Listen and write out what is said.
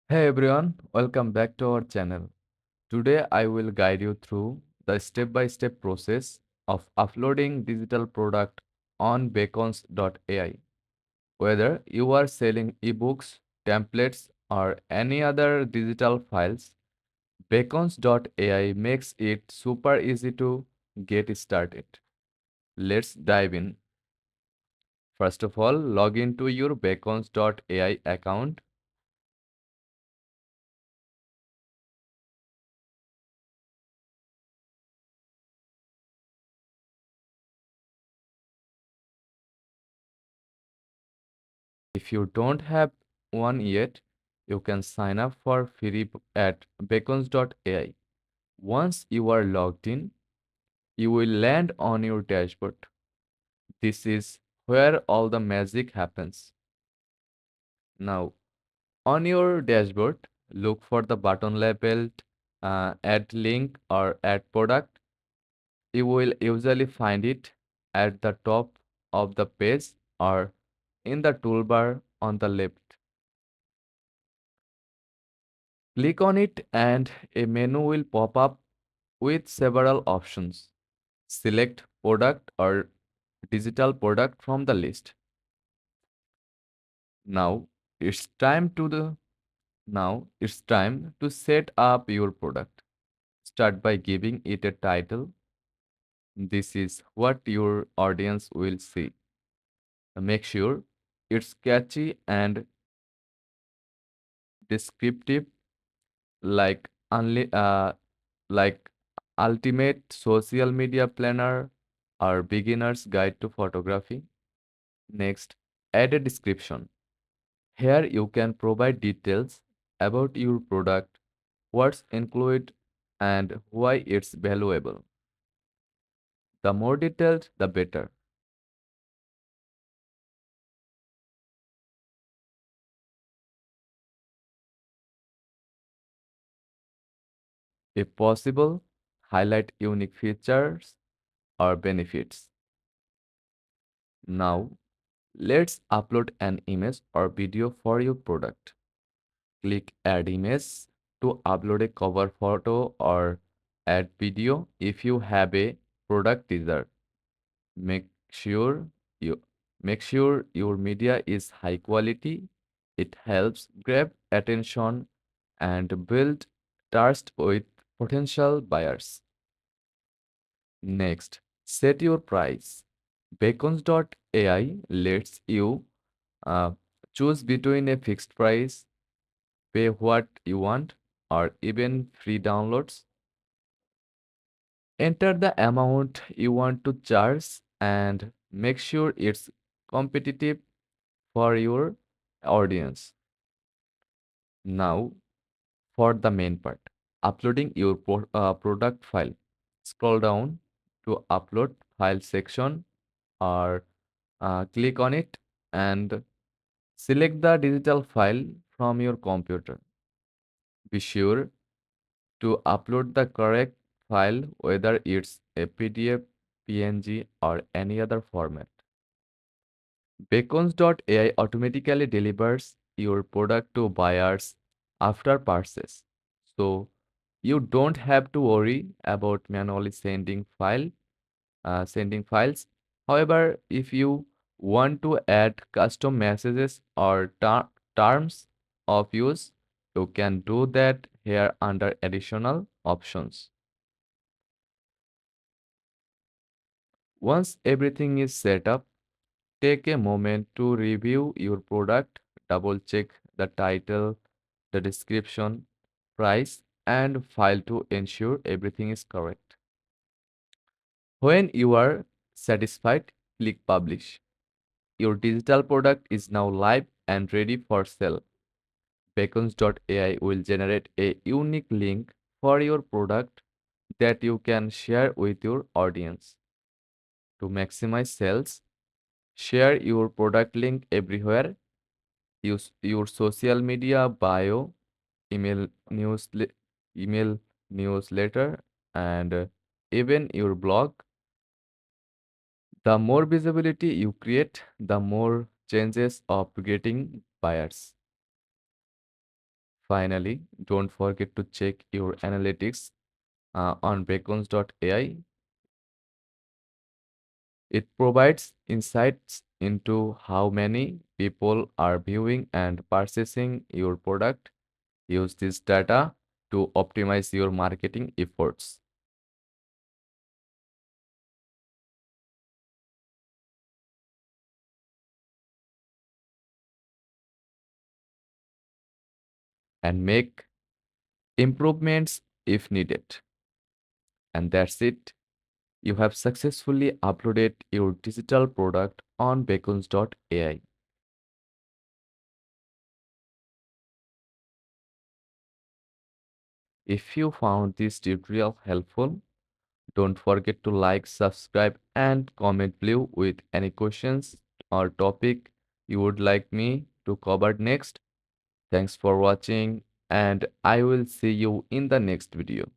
Hey everyone, welcome back to our channel. Today I will guide you through the step-by-step process of uploading digital product on Beacons.ai. Whether you are selling ebooks, templates, or any other digital files, Beacons.ai makes it super easy to get started. Let's dive in. First of all, log into your Beacons.ai account. If you don't have one yet, you can sign up for free at beacons.ai. Once you are logged in, you will land on your dashboard. This is where all the magic happens. Now, on your dashboard, look for the button labeled Add Link or Add Product. You will usually find it at the top of the page or in the toolbar on the left. Click on it and a menu will pop up with several options. Select product or digital product from the list. Now it's time to the now it's time to set up your product. Start by giving it a title. This is what your audience will see. Make sure it's catchy and descriptive like like ultimate social media planner or beginner's guide to photography. Next, add a description. Here you can provide details about your product, what's included, and why it's valuable. The more detailed, the better. If possible, highlight unique features or benefits. Now, let's upload an image or video for your product. Click Add Image to upload a cover photo or add video if you have a product teaser. Make sure you make sure your media is high quality. It helps grab attention and build trust with potential buyers. Next, set your price. Beacons.ai lets you uh, choose between a fixed price, pay what you want, or even free downloads. Enter the amount you want to charge and make sure it's competitive for your audience. Now, for the main part, uploading your product file. Scroll down to upload file section or click on it and select the digital file from your computer. Be sure to upload the correct file, whether it's a PDF, PNG, or any other format. Beacons.ai automatically delivers your product to buyers after purchase. So you don't have to worry about manually sending files. However, if you want to add custom messages or terms of use, you can do that here under additional options. Once everything is set up, take a moment to review your product, double check the title, the description, price, and file to ensure everything is correct. When you are satisfied, click Publish. Your digital product is now live and ready for sale. Beacons.ai will generate a unique link for your product that you can share with your audience. To maximize sales, share your product link everywhere. Use your social media bio, email email newsletter, and even your blog. The more visibility you create, the more chances of getting buyers. Finally, don't forget to check your analytics on Beacons.ai. It provides insights into how many people are viewing and purchasing your product. Use this data to optimize your marketing efforts. And make improvements if needed. And that's it. You have successfully uploaded your digital product on Beacons.ai. If you found this tutorial helpful, don't forget to like, subscribe, and comment below with any questions or topic you would like me to cover next. Thanks for watching, and I will see you in the next video.